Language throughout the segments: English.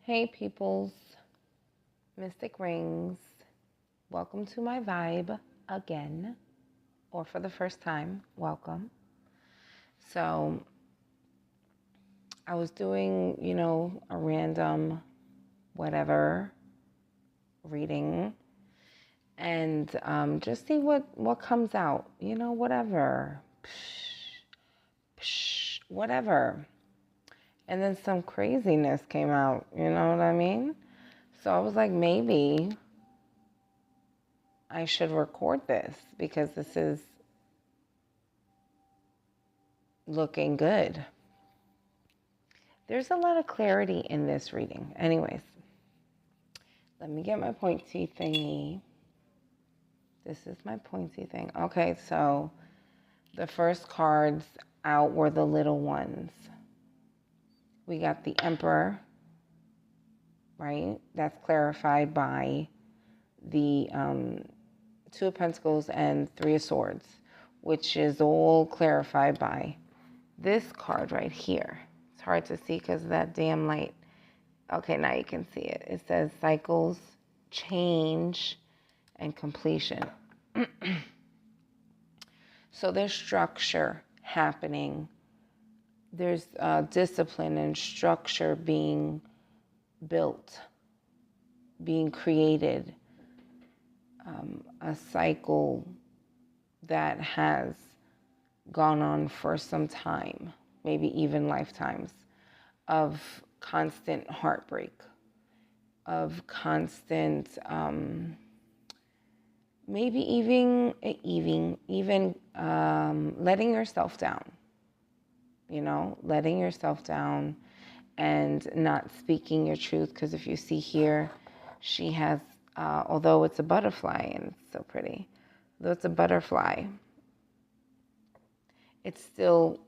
Hey peoples, Mystic Rings, welcome to my vibe again, or for the first time, welcome. So I was doing, a random whatever reading and just see what comes out, whatever, whatever. And then some craziness came out, you know what I mean? So I was like, maybe I should record this because this is looking good. There's a lot of clarity in this reading. Anyways, let me get my pointy thingy. This is my pointy thing. Okay, so the first cards out were the little ones. We got the Emperor, right? That's clarified by the Two of Pentacles and Three of Swords, which is all clarified by this card right here. It's hard to see because of that damn light. Okay, now you can see it. It says cycles, change, and completion. So there's structure happening. There's discipline and structure being built, being created. A cycle that has gone on for some time, maybe even lifetimes, of constant heartbreak, of constant, maybe even letting yourself down, letting yourself down and not speaking your truth. Because if you see here, she has, although it's a butterfly and it's so pretty, though it's a butterfly, it's still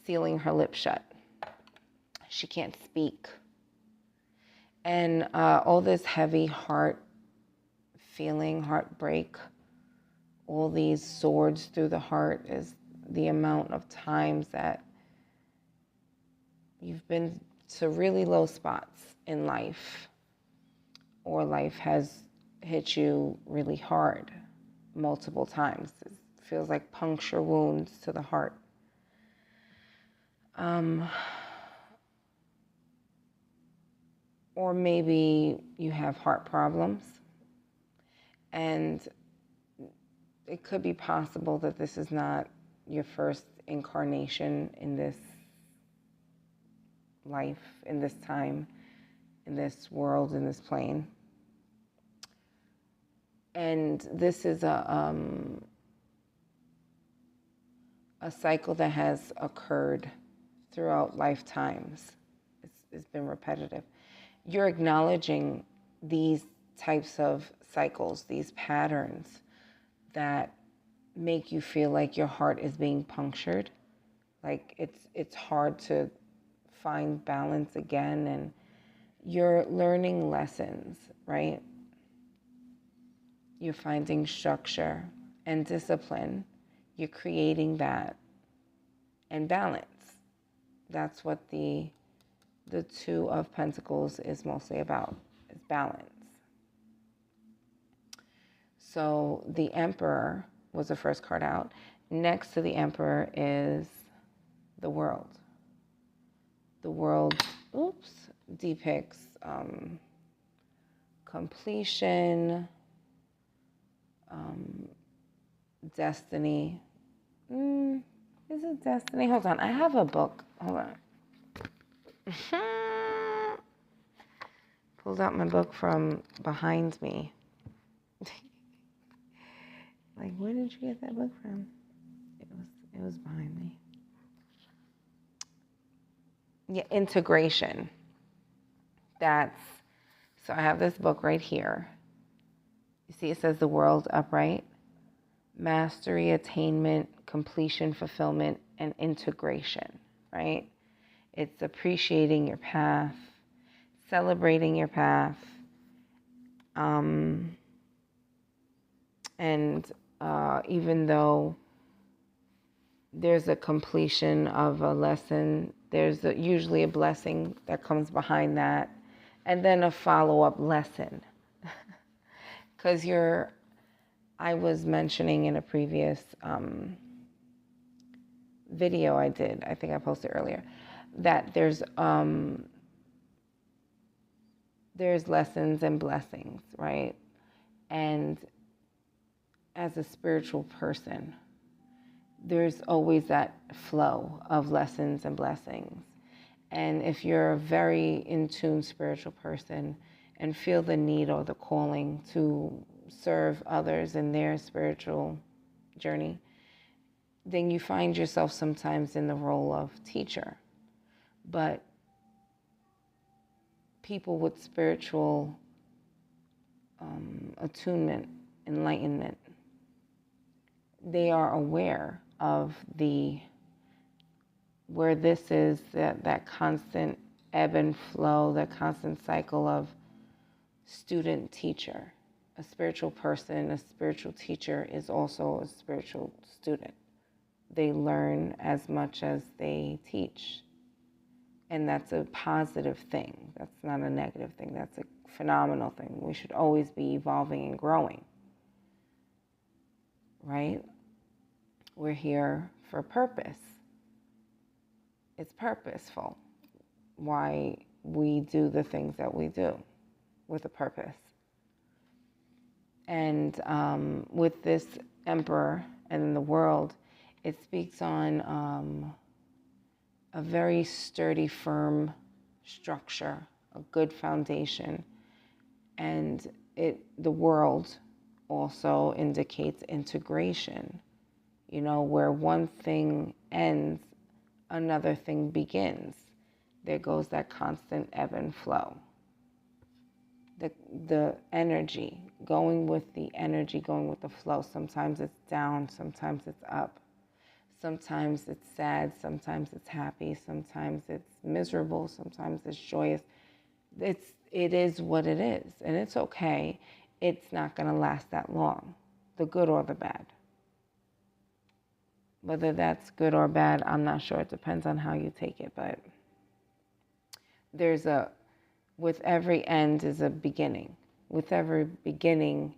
sealing her lips shut. She can't speak. And all this heavy heart feeling, heartbreak, all these swords through the heart is the amount of times that you've been to really low spots in life, or life has hit you really hard multiple times. It feels like puncture wounds to the heart. Or maybe you have heart problems, and it could be possible that this is not your first incarnation in this life, in this time, in this world, in this plane. And this is a cycle that has occurred throughout lifetimes. It's been repetitive. You're acknowledging these types of cycles, these patterns that make you feel like your heart is being punctured, like it's hard to find balance again, and you're learning lessons, right? You're finding structure and discipline. You're creating that, and balance. That's what the Two of Pentacles is mostly about, is balance. So the Emperor was the first card out. Next to the Emperor is the World. The World, depicts completion, destiny. Is it destiny? Hold on, I have a book. Hold on. Pulled out my book from behind me. Like, where did you get that book from? It was behind me. Yeah, integration. So I have this book right here. You see, it says the world upright. Mastery, attainment, completion, fulfillment, and integration, right? It's appreciating your path, celebrating your path, and even though there's a completion of a lesson, there's usually a blessing that comes behind that, and then a follow-up lesson. Because I was mentioning in a previous video I did, I think I posted earlier, that there's lessons and blessings, right? And as a spiritual person, there's always that flow of lessons and blessings. And if you're a very in tune spiritual person and feel the need or the calling to serve others in their spiritual journey, then you find yourself sometimes in the role of teacher. But people with spiritual attunement, enlightenment, they are aware of where this is, that constant ebb and flow, that constant cycle of student teacher. A spiritual person, a spiritual teacher is also a spiritual student. They learn as much as they teach. And that's a positive thing. That's not a negative thing. That's a phenomenal thing. We should always be evolving and growing. Right? We're here for a purpose. It's purposeful why we do the things that we do with a purpose. And with this emperor and the world, it speaks on a very sturdy, firm structure, a good foundation. And the world also indicates integration, where one thing ends, another thing begins. There goes that constant ebb and flow. The energy, going with the energy, going with the flow. Sometimes it's down, sometimes it's up. Sometimes it's sad, sometimes it's happy, sometimes it's miserable, sometimes it's joyous. It is what it is, and it's okay. It's not going to last that long, the good or the bad. Whether that's good or bad, I'm not sure. It depends on how you take it, but with every end is a beginning. With every beginning,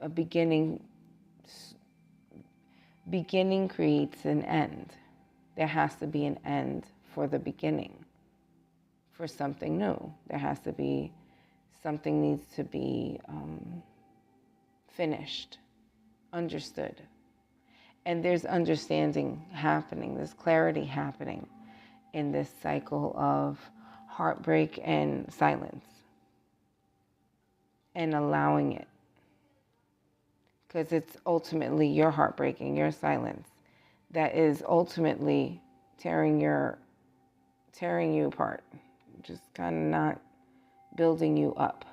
a beginning creates an end. There has to be an end for the beginning, for something new. There has to be, something needs to be finished, understood. And there's understanding happening, there's clarity happening in this cycle of heartbreak and silence, and allowing it. Because it's ultimately your heartbreak and your silence that is ultimately tearing you apart, just kind of not building you up.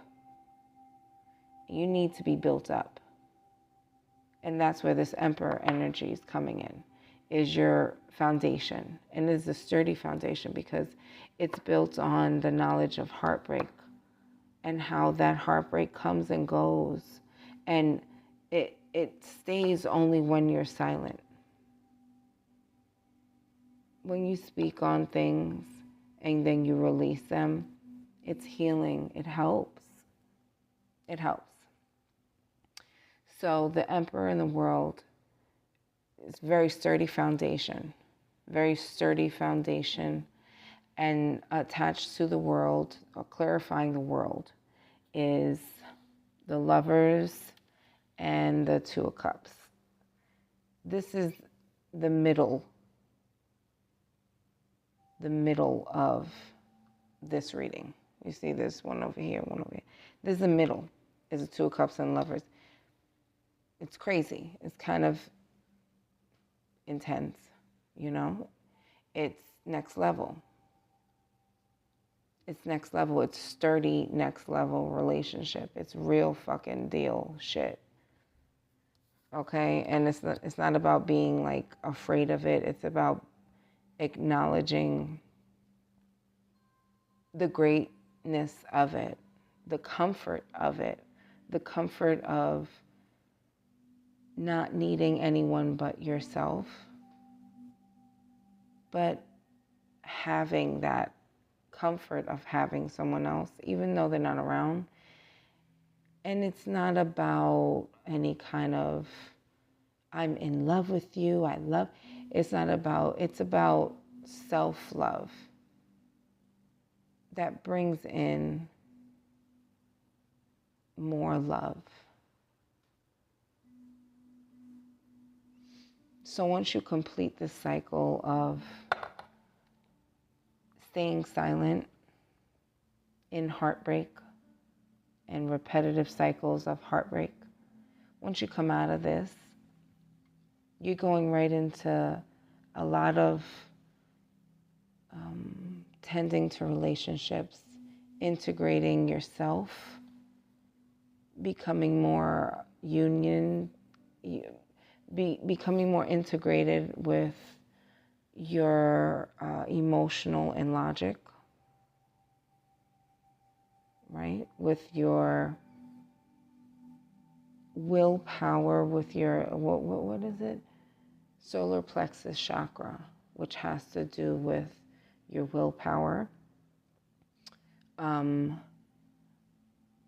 You need to be built up. And that's where this Emperor energy is coming in, is your foundation. And it's a sturdy foundation because it's built on the knowledge of heartbreak and how that heartbreak comes and goes. And it stays only when you're silent. When you speak on things and then you release them, it's healing. It helps. It helps. So the Emperor in the world is very sturdy foundation, and attached to the world, or clarifying the world, is the Lovers and the Two of Cups. This is the middle of this reading. You see this one over here, one over here. This is the middle, is the Two of Cups and Lovers. It's crazy. It's kind of intense, It's next level. It's next level. It's sturdy next level relationship. It's real fucking deal shit. Okay? And it's not about being like afraid of it. It's about acknowledging the greatness of it, the comfort of it, the comfort of not needing anyone but yourself, but having that comfort of having someone else, even though they're not around. And it's not about any kind of, I'm in love with you, it's about self-love that brings in more love. So once you complete this cycle of staying silent in heartbreak and repetitive cycles of heartbreak, once you come out of this, you're going right into a lot of tending to relationships, integrating yourself, becoming more becoming more integrated with your emotional and logic, right? With your willpower, with your, what is it? Solar plexus chakra, which has to do with your willpower,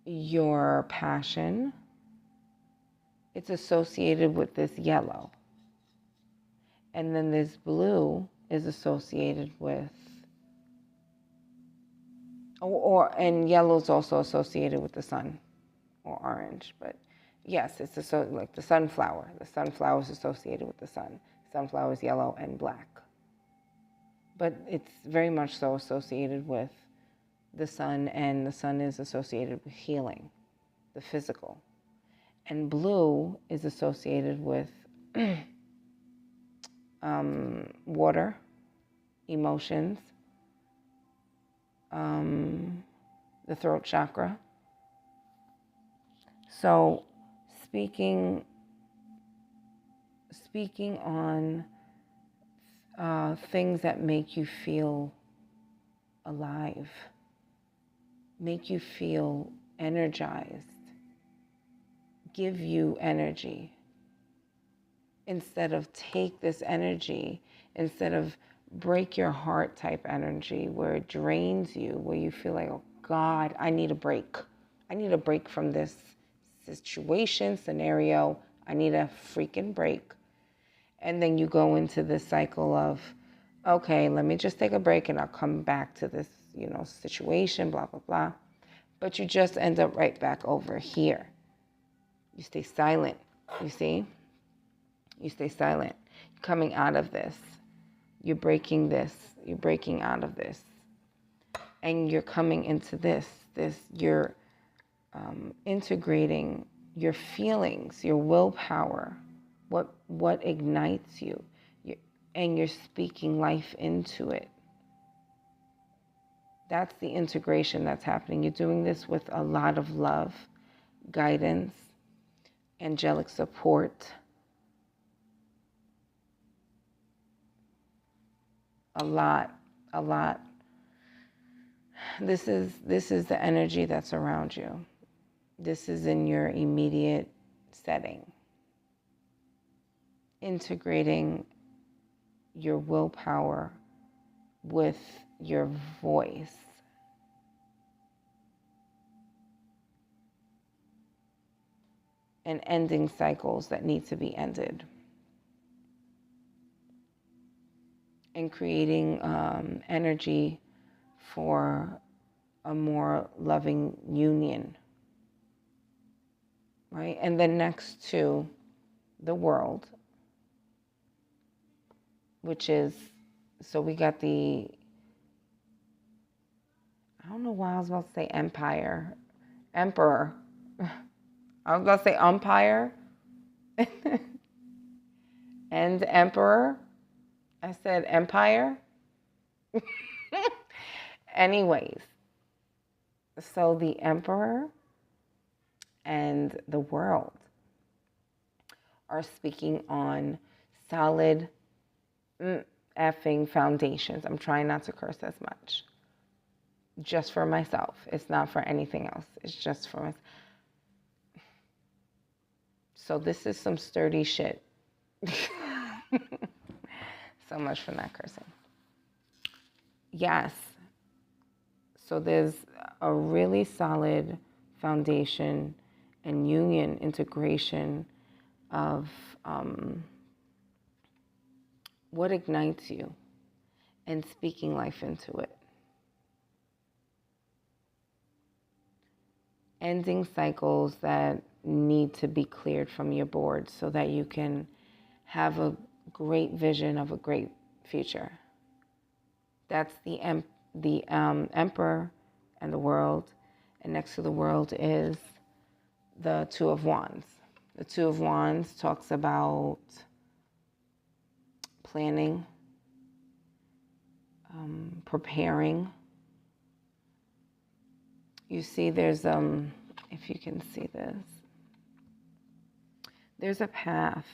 your passion. It's associated with this yellow. And then this blue is associated with, and yellow is also associated with the sun, or orange. But yes, it's like the sunflower. The sunflower is associated with the sun. Sunflower is yellow and black. But it's very much so associated with the sun, and the sun is associated with healing, the physical. And blue is associated with water, emotions, the throat chakra. So speaking on things that make you feel alive, make you feel energized, give you energy, instead of take this energy, instead of break your heart type energy where it drains you, where you feel like, oh God, I need a break. I need a break from this situation, scenario. I need a freaking break. And then you go into this cycle of, okay, let me just take a break and I'll come back to this, situation, blah, blah, blah. But you just end up right back over here. You stay silent, you see? You stay silent. You're coming out of this. You're breaking this. You're breaking out of this. And you're coming into this. You're integrating your feelings, your willpower, what ignites you, and you're speaking life into it. That's the integration that's happening. You're doing this with a lot of love, guidance, angelic support, a lot. This is the energy that's around you. This is in your immediate setting. Integrating your willpower with your voice. And ending cycles that need to be ended. And creating energy for a more loving union. Right? And then next to the world, which is, so we got I don't know why I was about to say emperor. I was about to say umpire and emperor. I said empire. Anyways, so the emperor and the world are speaking on solid effing foundations. I'm trying not to curse as much. Just for myself. It's not for anything else. It's just for myself. So this is some sturdy shit. So much for not cursing. Yes. So there's a really solid foundation and union, integration of what ignites you and speaking life into it. Ending cycles that need to be cleared from your board so that you can have a great vision of a great future. That's the Emperor and the world, and next to the world is the Two of Wands. The Two of Wands talks about planning, preparing. You see there's, if you can see this, there's a path.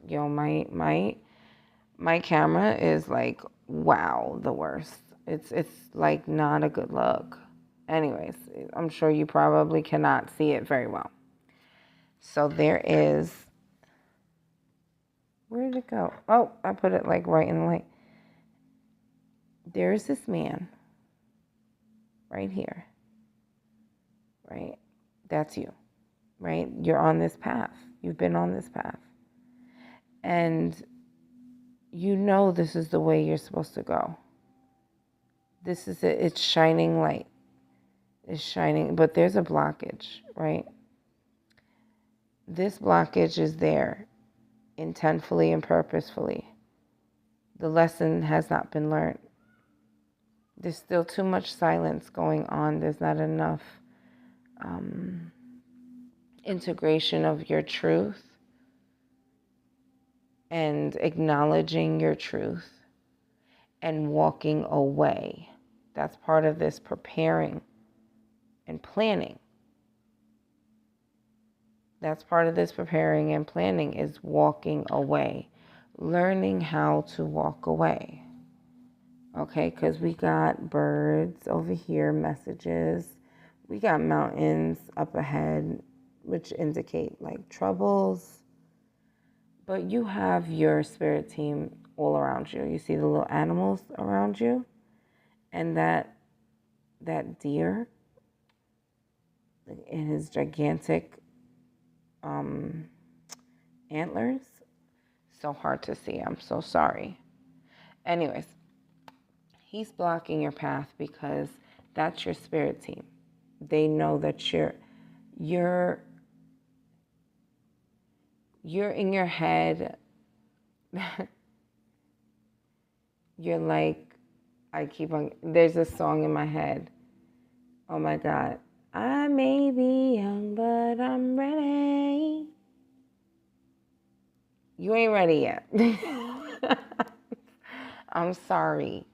Yo, my camera is like, wow, the worst. It's like not a good look. Anyways, I'm sure you probably cannot see it very well. So there is, where did it go? Oh, I put it like right in the light. There's this man right here, right? That's you, right? You're on this path. You've been on this path. And you know this is the way you're supposed to go. This is it. It's shining light. It's shining, but there's a blockage, right? This blockage is there intentfully and purposefully. The lesson has not been learned. There's still too much silence going on. There's not enough integration of your truth and acknowledging your truth and walking away. That's part of this preparing and planning. That's part of this preparing and planning is walking away, learning how to walk away. Okay, because we got birds over here, messages. We got mountains up ahead, which indicate like troubles. But you have your spirit team all around you. You see the little animals around you, and that deer in his gigantic antlers. So hard to see. I'm so sorry. Anyways, he's blocking your path because that's your spirit team. They know that you're in your head. You're like, there's a song in my head. Oh my God. I may be young, but I'm ready. You ain't ready yet. I'm sorry.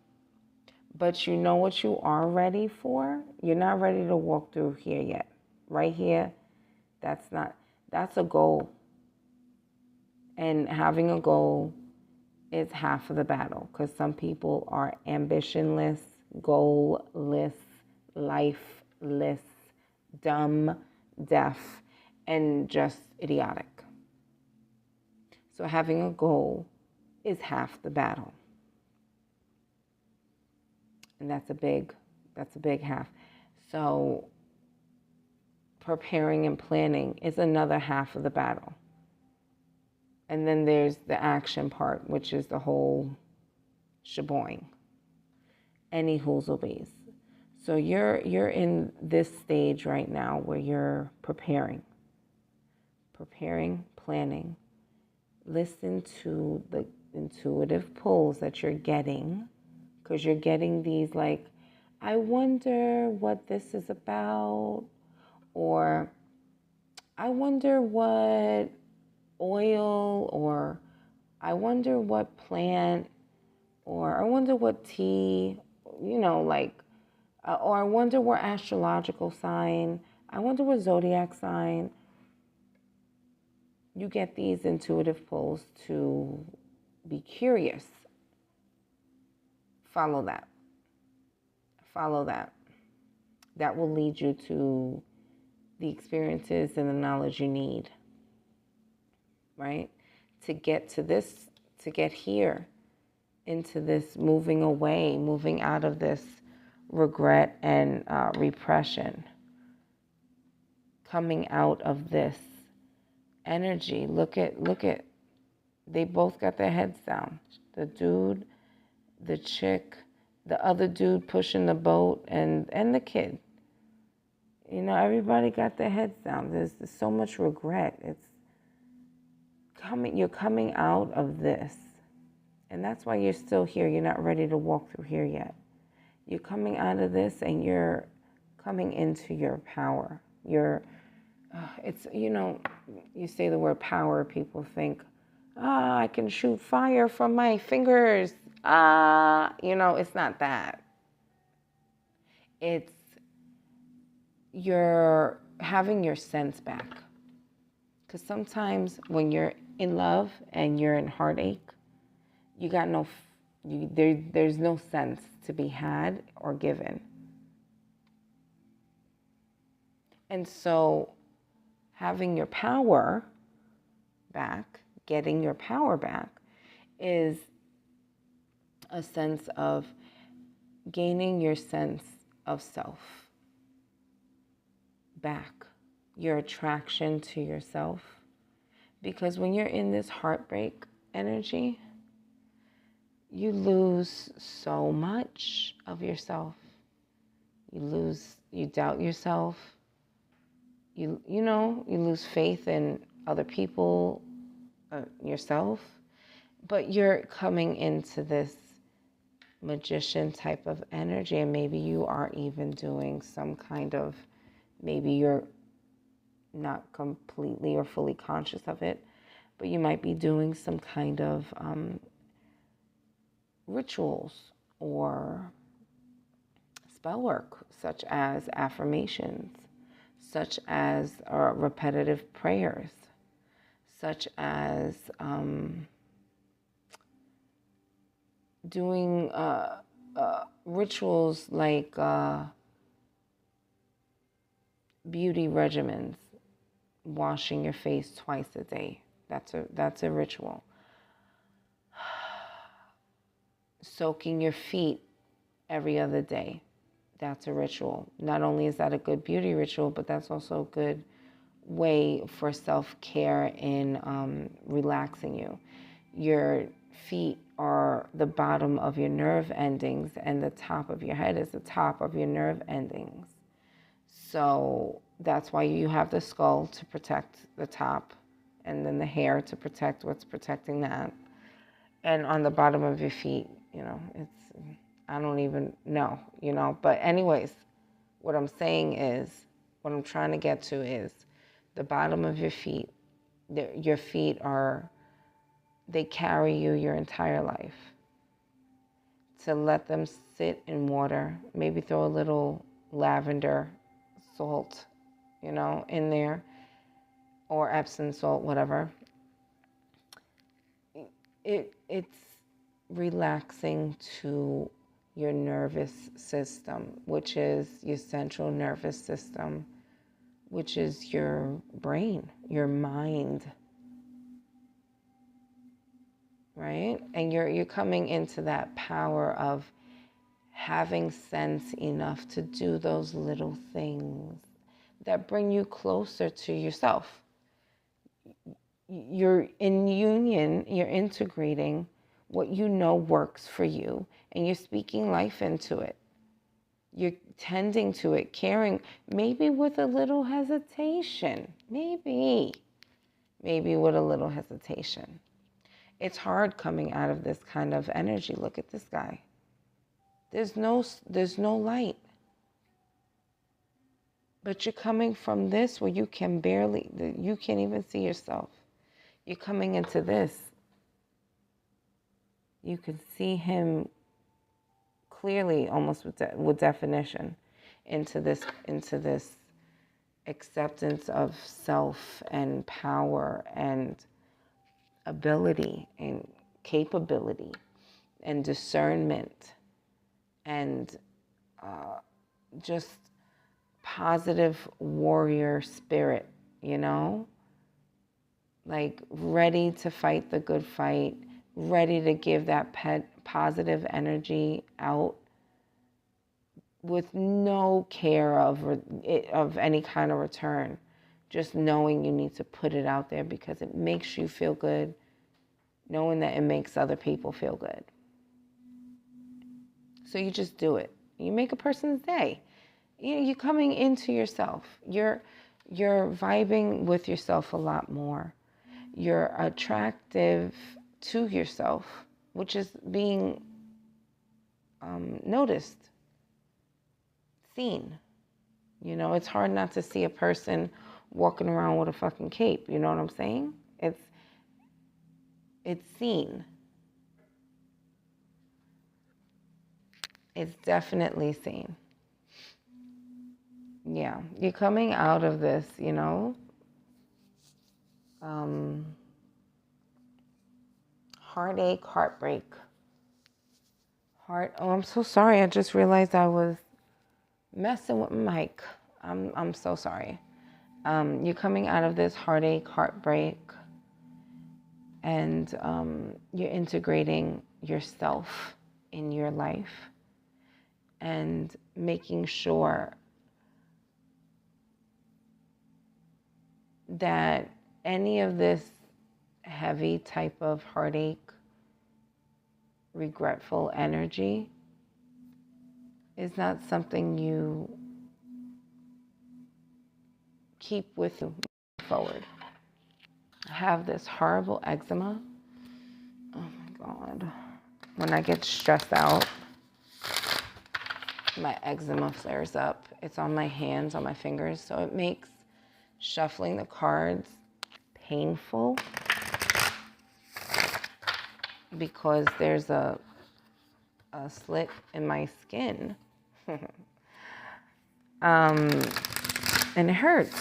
But you know what you are ready for? You're not ready to walk through here yet. Right here, that's a goal. And having a goal is half of the battle because some people are ambitionless, goalless, lifeless, dumb, deaf, and just idiotic. So having a goal is half the battle. And that's a big half. So preparing and planning is another half of the battle. And then there's the action part, which is the whole sheboing. Any hoozlebees. So you're in this stage right now where you're preparing, planning. Listen to the intuitive pulls that you're getting, because you're getting these like, I wonder what this is about, or I wonder what oil, or I wonder what plant, or I wonder what tea, or I wonder what astrological sign, I wonder what zodiac sign. You get these intuitive pulls to be curious. Follow that. That will lead you to the experiences and the knowledge you need, right? To get here into this moving away, moving out of this regret and repression coming out of this energy. Look at, they both got their heads down. The dude, the chick, the other dude pushing the boat, and the kid. You know, everybody got their heads down. There's so much regret. It's coming, you're coming out of this. And that's why you're still here. You're not ready to walk through here yet. You're coming out of this and you're coming into your power. It's, you know, you say the word power, people think, I can shoot fire from my fingers. You know, it's not that. It's you're having your sense back. Because sometimes when you're in love and you're in heartache, you got there's no sense to be had or given. And so having your power back, getting your power back, is a sense of gaining your sense of self back, your attraction to yourself. Because when you're in this heartbreak energy, you lose so much of yourself. You doubt yourself. You lose faith in other people, yourself. But you're coming into this magician type of energy, and maybe you are even doing some kind of, maybe you're not completely or fully conscious of it, but you might be doing some kind of rituals or spell work, such as affirmations, such as repetitive prayers, such as doing rituals like beauty regimens, washing your face twice a day. That's a ritual. Soaking your feet every other day. That's a ritual. Not only is that a good beauty ritual, but that's also a good way for self-care in relaxing you. Your feet are the bottom of your nerve endings, and the top of your head is the top of your nerve endings. So that's why you have the skull to protect the top, and then the hair to protect what's protecting that. And on the bottom of your feet, I don't even know, But anyways, what I'm saying is, what I'm trying to get to is the bottom of your feet. Your feet they carry you your entire life. To let them sit in water, maybe throw a little lavender salt, in there, or Epsom salt, whatever. It's relaxing to your nervous system, which is your central nervous system, which is your brain, your mind, right? And you're coming into that power of having sense enough to do those little things that bring you closer to yourself. You're in union, you're integrating what you know works for you, and you're speaking life into it. You're tending to it, caring, maybe with a little hesitation. Maybe with a little hesitation. It's hard coming out of this kind of energy. Look at this guy. There's no light. But you're coming from this where you can't even see yourself. You're coming into this. You can see him clearly, almost with definition, into this acceptance of self and power and ability and capability and discernment and just positive warrior spirit, like ready to fight the good fight, ready to give that positive energy out, with no care of any kind of return. Just knowing you need to put it out there because it makes you feel good, knowing that it makes other people feel good. So you just do it. You make a person's day. You're coming into yourself. You're vibing with yourself a lot more. You're attractive to yourself, which is being noticed, seen. You know, it's hard not to see a person walking around with a fucking cape. You know what I'm saying? It's seen. It's definitely seen. Yeah, you're coming out of this, you know, heartache, heartbreak. Oh, I'm so sorry. I just realized I was messing with my mic. I'm so sorry. You're coming out of this heartache, heartbreak, and you're integrating yourself in your life and making sure that any of this heavy type of heartache, regretful energy is not something you keep with you forward. I have this horrible eczema. Oh my God. When I get stressed out, my eczema flares up. It's on my hands, on my fingers, so it makes shuffling the cards painful because there's a slit in my skin. And it hurts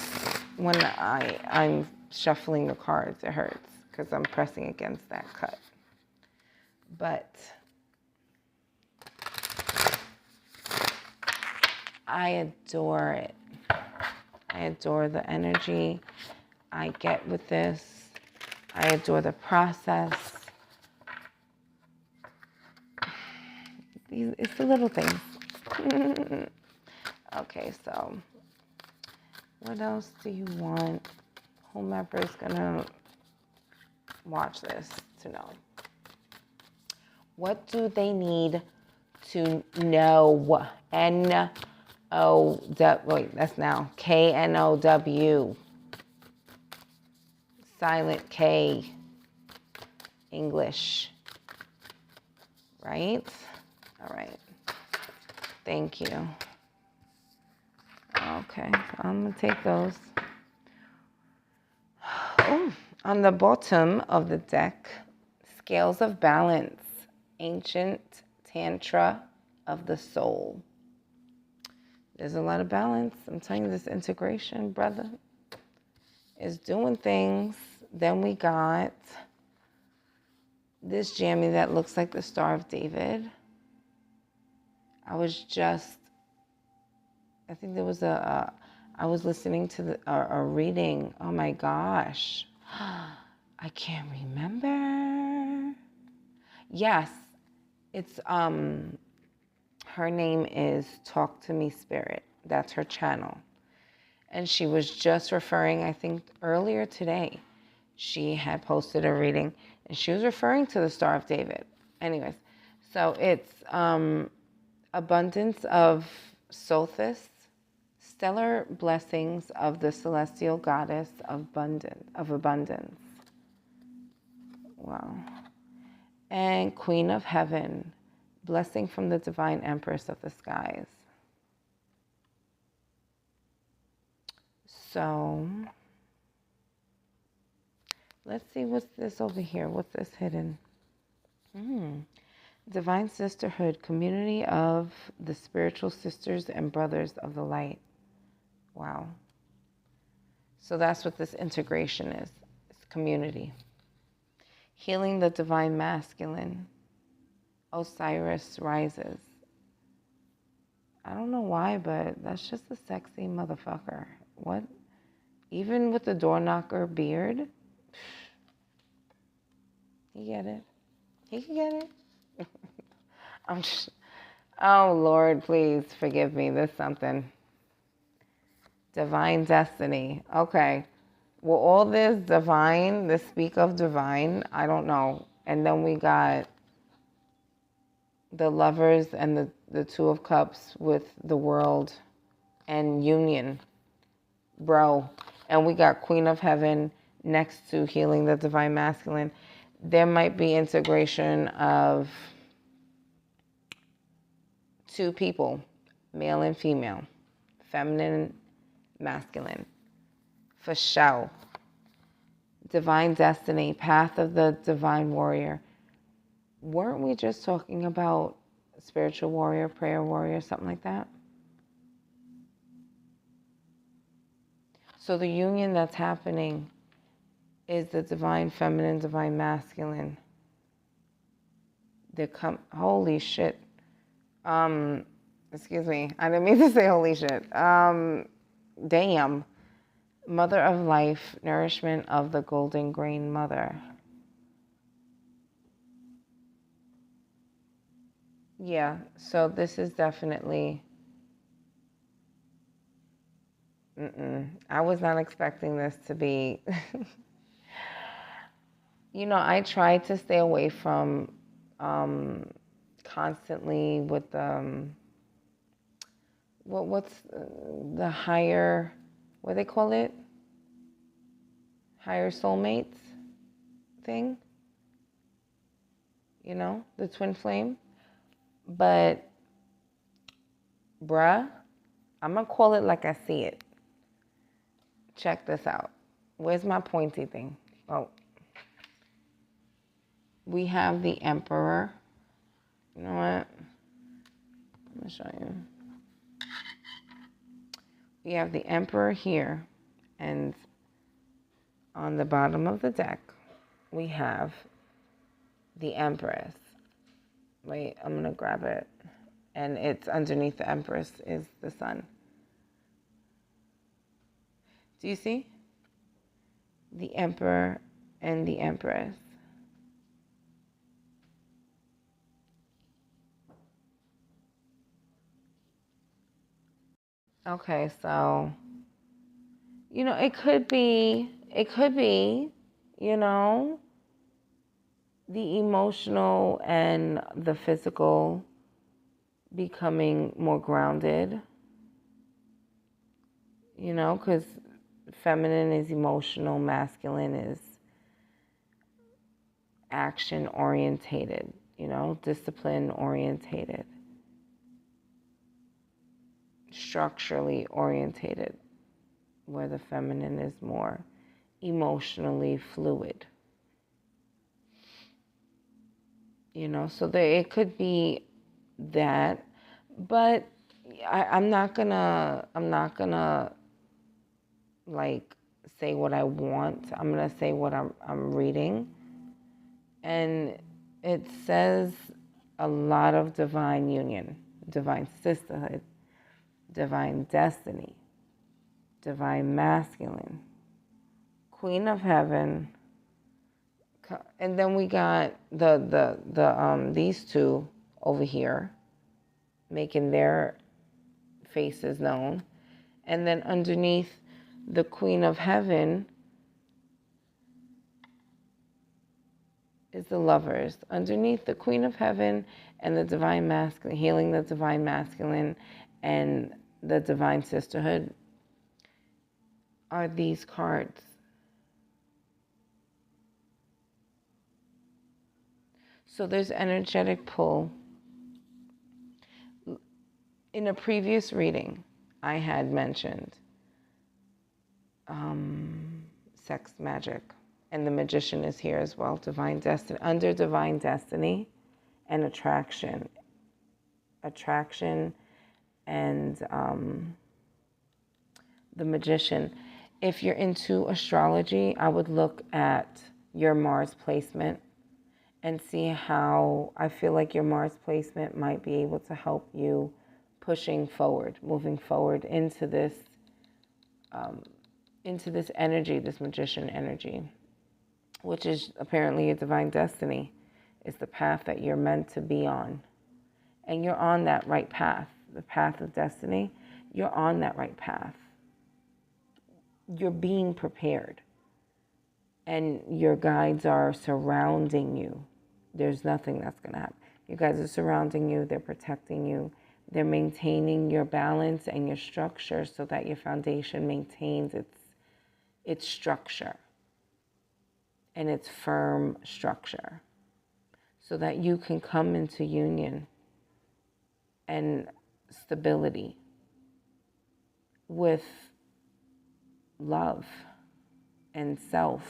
when I'm shuffling the cards. It hurts because I'm pressing against that cut. But I adore it. I adore the energy I get with this. I adore the process. It's the little things. Okay, so what else do you want whomever's gonna watch this to know? What do they need to know? Wait, that's now KNOW. Silent K. English. Right? All right. Thank you. Okay, so I'm going to take those. Oh, on the bottom of the deck, Scales of Balance, Ancient Tantra of the Soul. There's a lot of balance. I'm telling you, this integration, brother, is doing things. Then we got this jammy that looks like the Star of David. I think there was I was listening to a reading. Oh my gosh. I can't remember. Yes, it's, her name is Talk to Me Spirit. That's her channel. And she was just referring, I think earlier today, she had posted a reading and she was referring to the Star of David. Anyways, so it's abundance of Sothis, stellar blessings of the celestial goddess of abundance. Wow. And Queen of Heaven, blessing from the divine empress of the skies. So let's see what's this over here. What's this hidden? Divine Sisterhood, community of the spiritual sisters and brothers of the light. Wow. So that's what this integration is. It's community. Healing the divine masculine. Osiris rises. I don't know why, but that's just a sexy motherfucker. What? Even with the door knocker beard? He get it. He can get it. Oh, Lord, please forgive me. This something. Divine destiny. Okay. Well, all this divine, this speak of divine, I don't know. And then we got the lovers and the two of cups with the world and union. Bro. And we got Queen of Heaven next to healing the divine masculine. There might be integration of two people, male and female, feminine, masculine, for sure. Divine destiny, path of the divine warrior. Weren't we just talking about spiritual warrior, prayer warrior, something like that? So the union that's happening is the divine feminine, divine masculine. Holy shit. Excuse me. I didn't mean to say holy shit. Damn. Mother of life, nourishment of the golden grain mother. Yeah, so this is definitely... I was not expecting this to be... I try to stay away from constantly with what's the higher, what do they call it? Higher soulmates thing. The twin flame. But, bruh, I'm going to call it like I see it. Check this out. Where's my pointy thing? Oh. We have the Emperor. You know what? I'm going to show you. We have the Emperor here. And on the bottom of the deck, we have the Empress. Wait, I'm going to grab it. And it's underneath the Empress is the sun. Do you see? The Emperor and the Empress. Okay, so, it could be, the emotional and the physical becoming more grounded, because feminine is emotional, masculine is action orientated, discipline orientated, structurally orientated, where the feminine is more emotionally fluid. So it could be that, but I'm not gonna like say what I want. I'm gonna say what I'm reading, and it says a lot of divine union, divine sisterhood, divine destiny, divine masculine, Queen of Heaven, and then we got these two over here making their faces known, and then underneath the Queen of Heaven is the lovers. Underneath the Queen of Heaven and the divine masculine, healing the divine masculine and the divine sisterhood, are these cards. So there's energetic pull. In a previous reading, I had mentioned sex magic, and the Magician is here as well. Divine destiny, under divine destiny, and attraction, and the Magician. If you're into astrology, I would look at your Mars placement and see how I feel like your Mars placement might be able to help you moving forward into this energy, this Magician energy, which is apparently a divine destiny. It's the path that you're meant to be on. And you're on that right path, the path of destiny. You're on that right path. You're being prepared. And your guides are surrounding you. There's nothing that's going to happen. Your guides are surrounding you. They're protecting you. They're maintaining your balance and your structure so that your foundation maintains its structure and its firm structure, so that you can come into union and stability with love and self,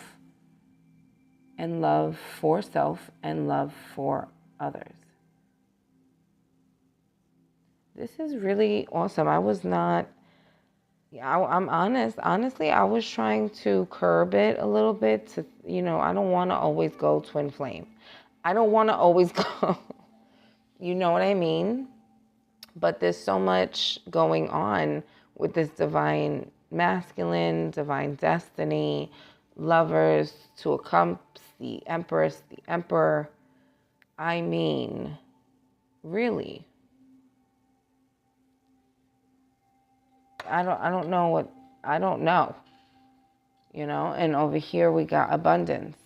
and love for self and love for others. This is really awesome. I'm honest. Honestly, I was trying to curb it a little bit to, I don't want to always go twin flame. I don't want to always go, you know what I mean? But there's so much going on with this divine masculine, divine destiny, lovers to a cups, the empress, the emperor. I mean, really. I don't know, and over here we got abundance.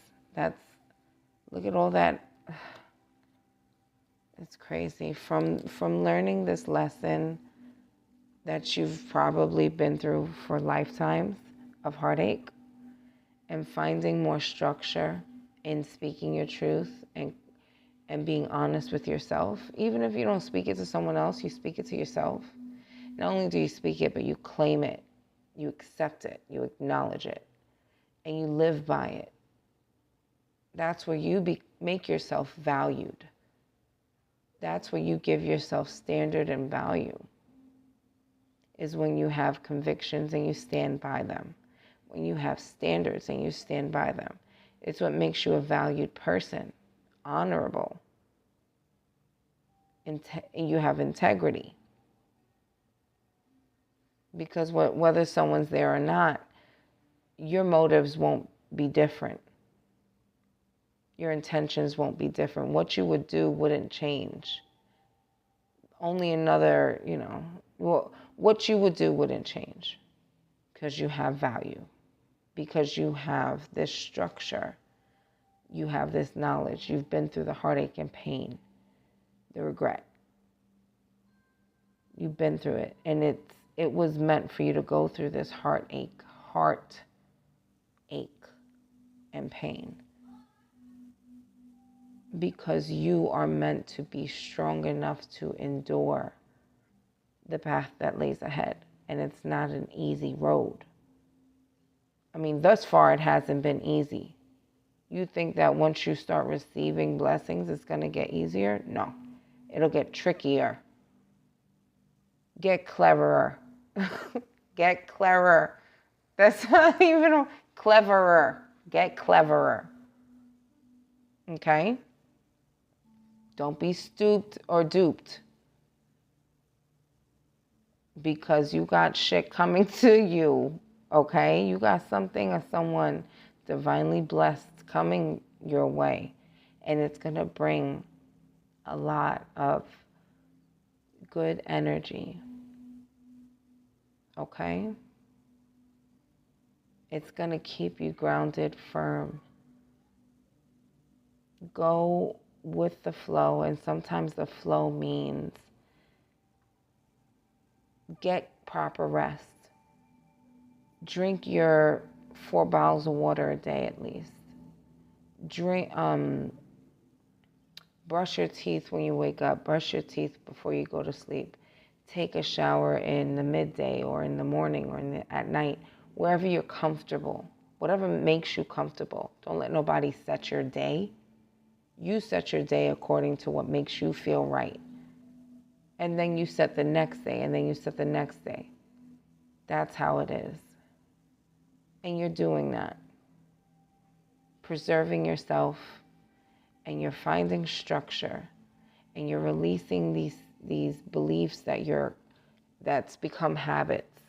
Look at all that. It's crazy. From learning this lesson that you've probably been through for lifetimes of heartache, and finding more structure in speaking your truth and being honest with yourself. Even if you don't speak it to someone else, you speak it to yourself. Not only do you speak it, but you claim it, you accept it, you acknowledge it, and you live by it. That's where you make yourself valued. That's where you give yourself standard and value, is when you have convictions and you stand by them. When you have standards and you stand by them. It's what makes you a valued person, honorable, and you have integrity. Because whether someone's there or not, your motives won't be different. Your intentions won't be different. What you would do wouldn't change. Only another, what you would do wouldn't change, because you have value, because you have this structure, you have this knowledge, you've been through the heartache and pain, the regret. You've been through it, and it was meant for you to go through this heartache and pain, because you are meant to be strong enough to endure the path that lays ahead. And it's not an easy road. I mean, thus far it hasn't been easy. You think that once you start receiving blessings, it's going to get easier? No, it'll get trickier. Get cleverer. Get cleverer. That's not even cleverer. Get cleverer. Okay? Don't be stooped or duped, because you got shit coming to you. Okay? You got something or someone divinely blessed coming your way, and it's going to bring a lot of good energy. Okay? It's going to keep you grounded, firm. Go with the flow, and sometimes the flow means get proper rest. Drink your 4 bottles of water a day at least. Brush your teeth when you wake up. Brush your teeth before you go to sleep. Take a shower in the midday or in the morning or at night, wherever you're comfortable. Whatever makes you comfortable. Don't let nobody set your day. You set your day according to what makes you feel right. And then you set the next day, and then you set the next day. That's how it is. And you're doing that. Preserving yourself, and you're finding structure, and you're releasing these beliefs that's become habits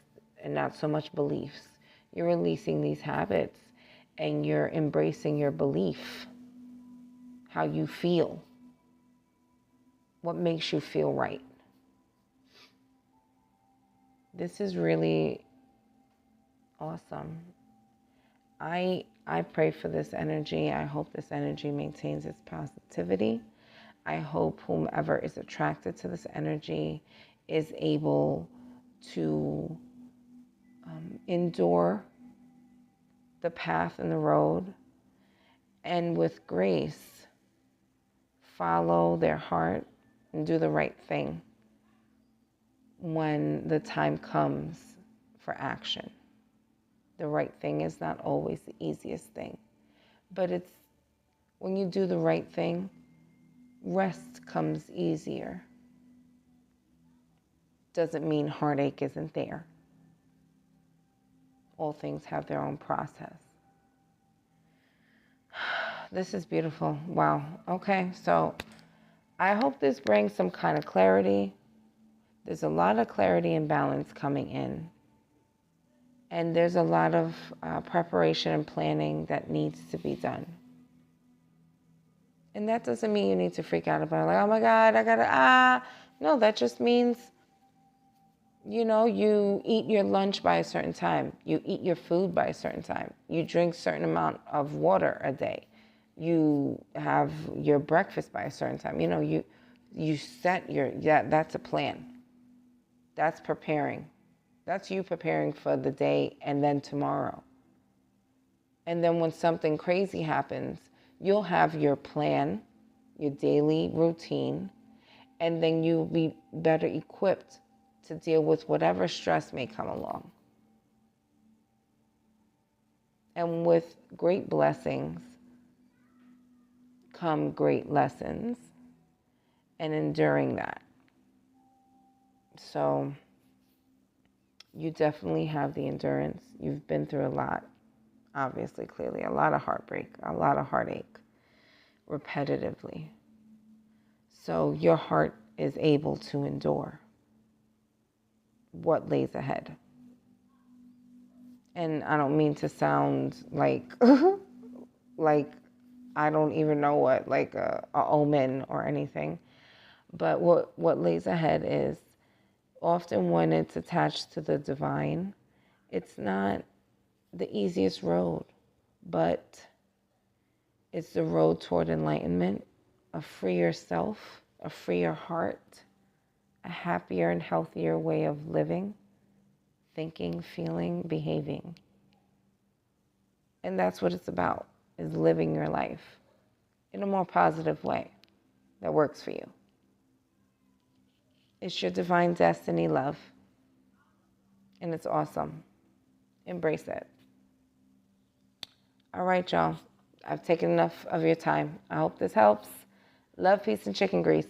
and not so much beliefs. You're releasing these habits, and you're embracing your belief, how you feel. what makes you feel right. This is really awesome. I pray for this energy. I hope this energy maintains its positivity. I hope whomever is attracted to this energy is able to endure the path and the road, and with grace, follow their heart and do the right thing when the time comes for action. The right thing is not always the easiest thing, but it's when you do the right thing, rest comes easier. Doesn't mean heartache isn't there. All things have their own process. This is beautiful. Wow. Okay, so I hope this brings some kind of clarity. There's a lot of clarity and balance coming in. And there's a lot of preparation and planning that needs to be done. And that doesn't mean you need to freak out about it. Like, oh my God, I gotta, No, that just means, you eat your lunch by a certain time. You eat your food by a certain time. You drink a certain amount of water a day. You have your breakfast by a certain time. You set that's a plan. That's preparing. That's you preparing for the day and then tomorrow. And then when something crazy happens, you'll have your plan, your daily routine, and then you'll be better equipped to deal with whatever stress may come along. And with great blessings come great lessons and enduring that. So you definitely have the endurance. You've been through a lot, obviously, clearly, a lot of heartbreak, a lot of heartache, repetitively. So your heart is able to endure what lays ahead. And I don't mean to sound like, like I don't even know what, like a omen or anything. But what lays ahead is, often when it's attached to the divine, it's not the easiest road, but it's the road toward enlightenment, a freer self, a freer heart, a happier and healthier way of living, thinking, feeling, behaving. And that's what it's about, is living your life in a more positive way that works for you. It's your divine destiny, love. And it's awesome. Embrace it. All right, y'all. I've taken enough of your time. I hope this helps. Love, peace, and chicken grease.